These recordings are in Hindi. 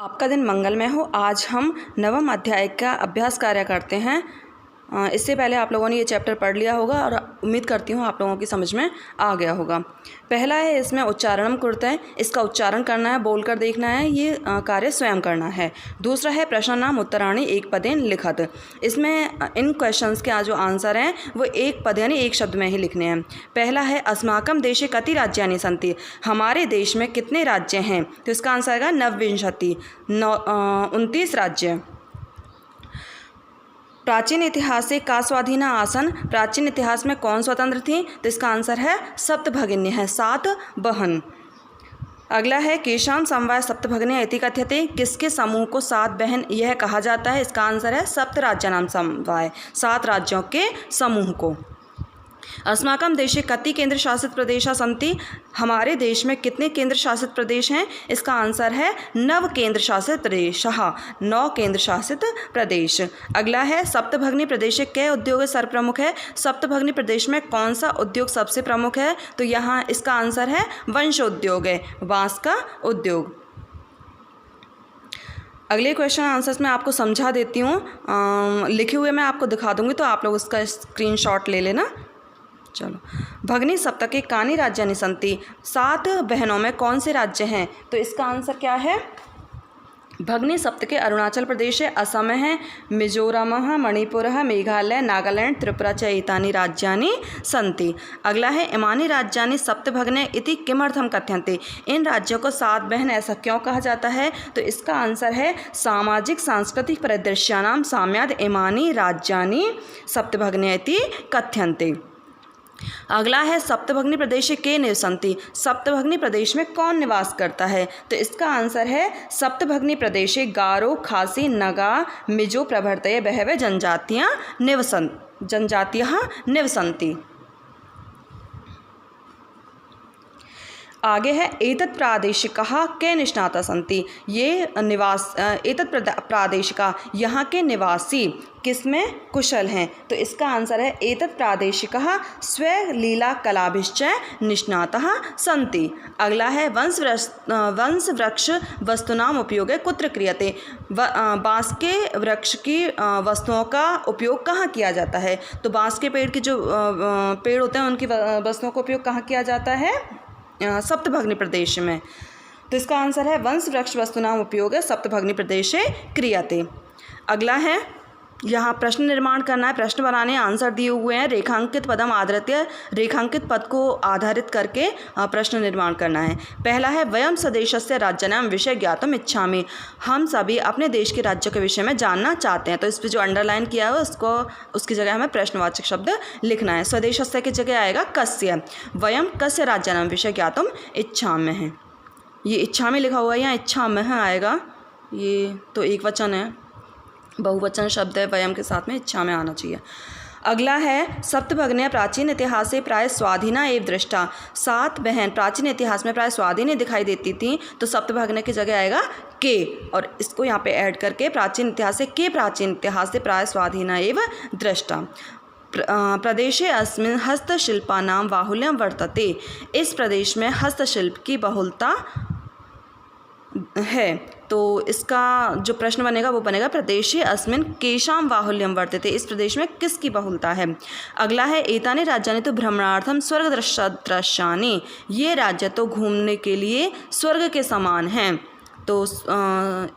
आपका दिन मंगलमय हो। आज हम नवम अध्याय का अभ्यास कार्य करते हैं। इससे पहले आप लोगों ने ये चैप्टर पढ़ लिया होगा और उम्मीद करती हूँ आप लोगों की समझ में आ गया होगा। पहला है इसमें उच्चारणम कुर्ता है, इसका उच्चारण करना है, बोलकर देखना है, ये कार्य स्वयं करना है। दूसरा है प्रश्न नाम उत्तराणी एक पदेन लिखत। इसमें इन क्वेश्चंस के जो आंसर हैं वो एक पद यानी एक शब्द में ही लिखने हैं। पहला है अस्माकम देशे कति राज्यानि सन्ति, हमारे देश में कितने राज्य हैं, तो इसका आंसर आएगा नवविंशति, 29 राज्य। प्राचीन इतिहास से का स्वाधीना आसन, प्राचीन इतिहास में कौन स्वतंत्र थी, तो इसका आंसर है सप्तभगिन्य है, 7 बहन। अगला है केशाम समवाय सप्तभगिन्य इति कथ्यते, किसके समूह को 7 बहन यह कहा जाता है, इसका आंसर है सप्त राज्यानाम समवाय, 7 राज्यों के समूह को। अस्माकम देशे कति केंद्र शासित प्रदेशा सन्ति, हमारे देश में कितने केंद्र शासित प्रदेश हैं, इसका आंसर है 9 केंद्र शासित प्रदेश, 9 केंद्र शासित प्रदेश। अगला है सप्तभगिनी प्रदेश के उद्योग सर्वप्रमुख है, सप्तभगिनी प्रदेश में कौन सा उद्योग सबसे प्रमुख है, तो यहाँ इसका आंसर है वंश उद्योग है, बांस का उद्योग। अगले क्वेश्चन आंसर्स मैं आपको समझा देती हूँ, लिखे हुए मैं आपको दिखा दूँगी तो आप लोग उसका स्क्रीनशॉट ले लेना। चलो, भगनी सप्तके कानि राज्यानि सन्ति, 7 बहनों में कौन से राज्य हैं, तो इसका आंसर क्या है, भगनी सप्तके अरुणाचल प्रदेश है, असम है, मिजोरम, मणिपुर, मेघालय, नागालैंड, त्रिपुरा च एतानि राज्यानि सन्ति। अगला है इमानि राज्यानि सप्तभग्ने इति किमर्थम कथ्यन्ते, इन राज्यों को 7 बहन ऐसा क्यों कहा जाता है, तो इसका आंसर है सामाजिक सांस्कृतिक परिदृश्यानां साम्याद इमानि राज्यानि सप्तभग्ने इति कथ्यन्ते। अगला है सप्तभगिनी प्रदेश के निवसन्ति, सप्तभगिनी प्रदेश में कौन निवास करता है, तो इसका आंसर है सप्तभगिनी प्रदेश गारो, खासी, नगा, मिजो प्रभृतय बहवे जनजातियाँ निवसन्ति। आगे है एतत् प्रादेशिकः के निष्णाता सन्ति, ये निवास एतत् प्रादेशिका यहाँ के निवासी किसमें कुशल हैं, तो इसका आंसर है एतत् प्रादेशिकः स्वलीला कलाभिश्च निष्णातः सन्ति। अगला है वंश वृक्ष वस्तुनाम उपयोगे कुत्र क्रियते, बाँस के वृक्ष की वस्तुओं का उपयोग कहाँ किया जाता है, तो बाँस के पेड़ की जो पेड़ होते हैं उनकी वस्तुओं का उपयोग कहाँ किया जाता है, सप्तभगिनी प्रदेश में, तो इसका आंसर है वंश वृक्ष वस्तुनाम उपयोग सप्तभगिनी प्रदेशे क्रियते। अगला है यहाँ प्रश्न निर्माण करना है, प्रश्न बनाने, आंसर दिए हुए हैं, रेखांकित पदम आधारित, रेखांकित पद को आधारित करके प्रश्न निर्माण करना है। पहला है वयम स्वदेशस्य राज्यानां विषय ज्ञातुम इच्छामि, हम सभी अपने देश के राज्यों के विषय में जानना चाहते हैं, तो इस पर जो अंडरलाइन किया है उसको उसकी जगह हमें प्रश्नवाचक शब्द लिखना है। स्वदेशस्य की जगह आएगा कस्य, वयम कस्य राज्यानां विषय ज्ञातुम इच्छामः, ये इच्छा में लिखा हुआ है, यहाँ इच्छामः आएगा, ये तो एक वचन है, बहुवचन शब्द है, वयम के साथ में इच्छा में आना चाहिए। अगला है सप्तभगिन्या प्राचीन इतिहास से प्राय स्वाधीना एवं दृष्टा, 7 बहन प्राचीन इतिहास में प्राय स्वाधीन दिखाई देती थी, तो सप्तभगिन्य की जगह आएगा के, और इसको यहाँ पे ऐड करके प्राचीन इतिहास से के प्राचीन इतिहास से प्राय स्वाधीना एवं दृष्टा। प्रदेशे अस्मिन् हस्तशिल्पानां बाहुल्यं वर्तते, इस प्रदेश में हस्तशिल्प की बहुलता है, तो इसका जो प्रश्न बनेगा वो बनेगा प्रदेशे अस्मिन् केषां बाहुल्यं वर्तते, इस प्रदेश में किसकी बहुलता है। अगला है एतानि राज्यानि तो भ्रमणार्थम स्वर्गदृश्यानि, ये राज्य तो घूमने के लिए स्वर्ग के समान हैं, तो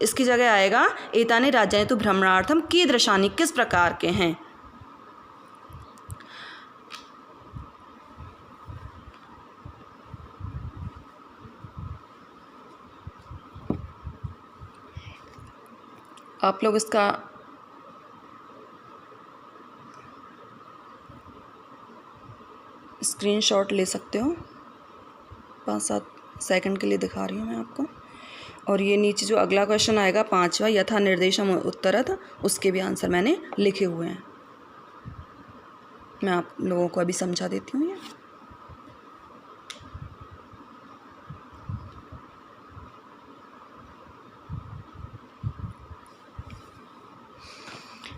इसकी जगह आएगा एतानि राज्यानि तो भ्रमणार्थम कीदृशानि, किस प्रकार के हैं। आप लोग इसका स्क्रीनशॉट ले सकते हो, 5-7 सेकंड के लिए दिखा रही हूँ मैं आपको। और ये नीचे जो अगला क्वेश्चन आएगा 5वां यथा निर्देशम उत्तरत, उसके भी आंसर मैंने लिखे हुए हैं, मैं आप लोगों को अभी समझा देती हूँ।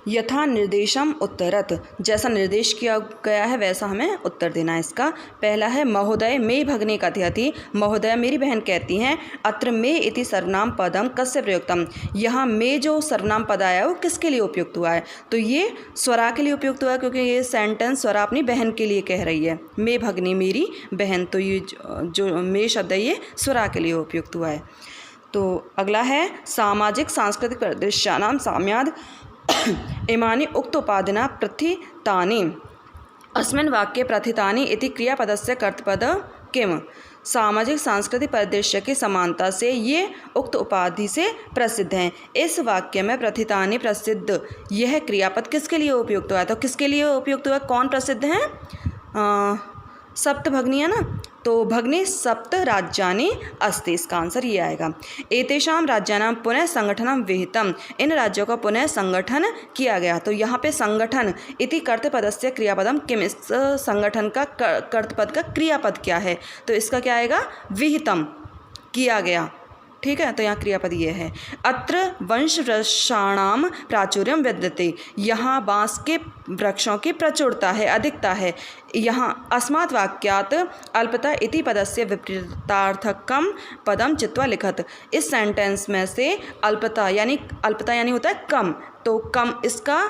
यथा निर्देशम उत्तरत, जैसा निर्देश किया गया है वैसा हमें उत्तर देना है इसका। पहला है महोदय मे भगिनी कथयति, महोदय मेरी बहन कहती हैं। अत्र मे इति सर्वनाम पदम कस्य प्रयुक्तम, यहाँ मे जो सर्वनाम पद आया है वो किसके लिए उपयुक्त हुआ है? तो ये स्वरा के लिए उपयुक्त हुआ है, क्योंकि ये सेंटेंस स्वरा अपनी बहन के लिए कह रही है। मे भगिनी मेरी बहन, तो ये जो मे शब्द है ये स्वरा के लिए उपयुक्त हुआ है। तो अगला है सामाजिक सांस्कृतिक परिदृश्यानां साम्याद् इमानि उक्त उपाधिना प्रथितानि, अस्मिन् वाक्ये प्रथितानि इति क्रियापदस्य कर्तृपद किम। सामाजिक सांस्कृतिक परिदृश्य की समानता से ये उक्त उपाधि से प्रसिद्ध हैं। इस वाक्य में प्रथितानि प्रसिद्ध यह क्रियापद किसके लिए उपयुक्त हुआ है? तो किसके लिए उपयुक्त हुआ है? कौन प्रसिद्ध हैं? सप्त भगनी है ना, तो भगनी सप्त राज्यानि अस्ति, इसका आंसर ये आएगा। एतेषां राज्यानां पुनः संगठनं विहितम, इन राज्यों का पुनः संगठन किया गया। तो यहाँ पे संगठन इति कर्तृपदस्य क्रियापदम किम, इस संगठन का कर्तृपद का क्रियापद क्या है? तो इसका क्या आएगा? विहितम, किया गया। ठीक है, तो यहाँ क्रियापद ये है। अत्र वंश वृक्षाणां प्राचुर्यम विद्यते, यहाँ बाँस के वृक्षों की प्रचुरता है, अधिकता है। यहाँ अस्मात् वाक्यात् अल्पता इति पदस्य विपरीतार्थकम पदम चित्वा लिखत, इस सेंटेंस में से अल्पता यानी होता है कम, तो कम इसका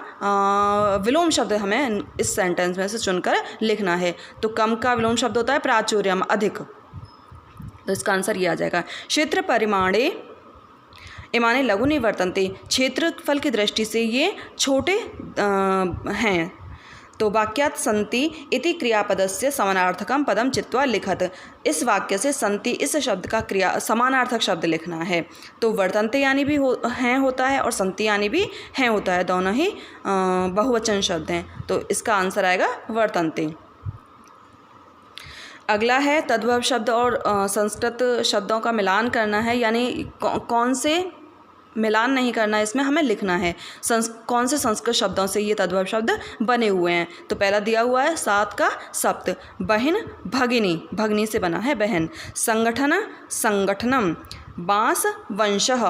विलोम शब्द हमें इस सेंटेंस में से चुनकर लिखना है। तो कम का विलोम शब्द होता है प्राचुर्यम, अधिक, तो इसका आंसर ये आ जाएगा। क्षेत्र परिमाणे इमाने लघु निवर्तन्ते, क्षेत्रफल की दृष्टि से ये छोटे हैं। तो वाक्यात् सन्ति इति क्रियापदस्य समानार्थकम पदम चित्वा लिखत, इस वाक्य से सन्ति इस शब्द का क्रिया समानार्थक शब्द लिखना है। तो वर्तन्ते यानी भी हैं होता है और सन्ति यानी भी हैं होता है, दोनों ही बहुवचन शब्द हैं। तो इसका आंसर आएगा वर्तन्ते। अगला है तद्भव शब्द और संस्कृत शब्दों का मिलान करना है, यानी कौन से मिलान नहीं करना है, इसमें हमें लिखना है कौन से संस्कृत शब्दों से ये तद्भव शब्द बने हुए हैं। तो पहला दिया हुआ है 7 का सप्त, बहन भगिनी, भगिनी से बना है बहन। संगठन संगठनम, बांस वंशः,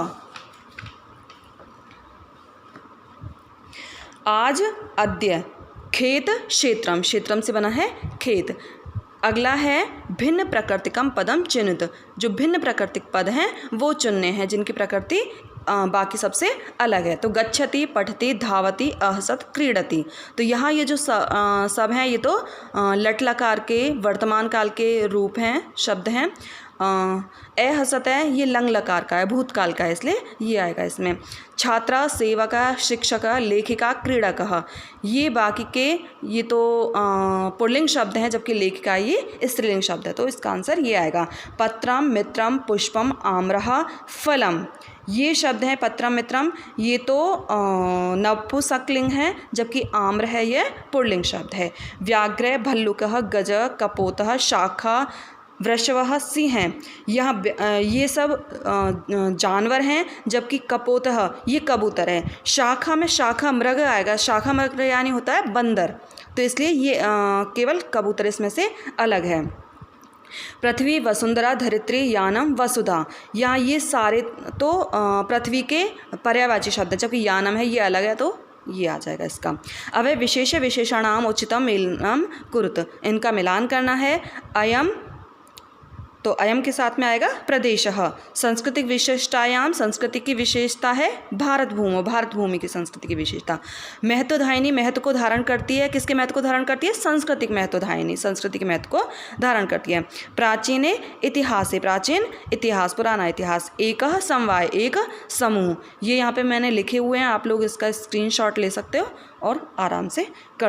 आज अद्य, खेत क्षेत्रम, क्षेत्रम से बना है खेत। अगला है भिन्न प्रकृतिकम पदम चिन्हित, जो भिन्न प्राकृतिक पद हैं वो चुनने हैं जिनकी प्रकृति बाकी सबसे अलग है। तो गच्छति, पठति, धावति, अहसत, क्रीडति। तो यहाँ ये जो सब हैं ये तो लट लकार के वर्तमान काल के रूप हैं, शब्द हैं। अहसत है ये लंग लकार का है, भूतकाल का है, इसलिए ये आएगा इसमें। छात्रा, सेवका, शिक्षक, लेखिका, क्रीडकः, ये बाकी के ये तो पुल्लिंग शब्द हैं, जबकि लेखिका ये स्त्रीलिंग शब्द है, तो इसका आंसर ये आएगा। पत्रम, मित्रम, पुष्पम, आम्रः, फलम, ये शब्द हैं पत्रम मित्रम, ये तो नपुंसकलिंग हैं, जबकि आम्र है ये पुल्लिंग शब्द है। व्याघ्र, भल्लुकः, गज, कपोतः, शाखा, वृषभः, सिंह हैं, यहाँ ये सब जानवर हैं, जबकि कपोतः ये कबूतर है। शाखा में शाखा मृग आएगा, शाखा मृग यानी होता है बंदर, तो इसलिए ये केवल कबूतर इसमें से अलग है। पृथ्वी, वसुंधरा, धरित्री, यानम, वसुधा, यहाँ ये सारे तो पृथ्वी के पर्यायवाची शब्द है, जबकि यानम है ये अलग है, तो ये आ जाएगा इसका। अब है विशेष विशेषणाम उचितम मिलनम कुरुत, इनका मिलान करना है। अयम, तो अयम के साथ में आएगा प्रदेशः। सांस्कृतिक विशेषतायाम, संस्कृति की विशेषता है भारत भूमि, भारत भूमि की संस्कृति की विशेषता। महत्वधायिनी, महत्व को धारण करती है, किसके महत्व को धारण करती है? सांस्कृतिक महत्वधायिनी, संस्कृति के महत्व को धारण करती है। प्राचीने इतिहासे, प्राचीन इतिहास, पुराना इतिहास। एकः समवाय, एक समूह, ये यहाँ पे मैंने लिखे हुए हैं, आप लोग इसका स्क्रीनशॉट ले सकते हो और आराम से कर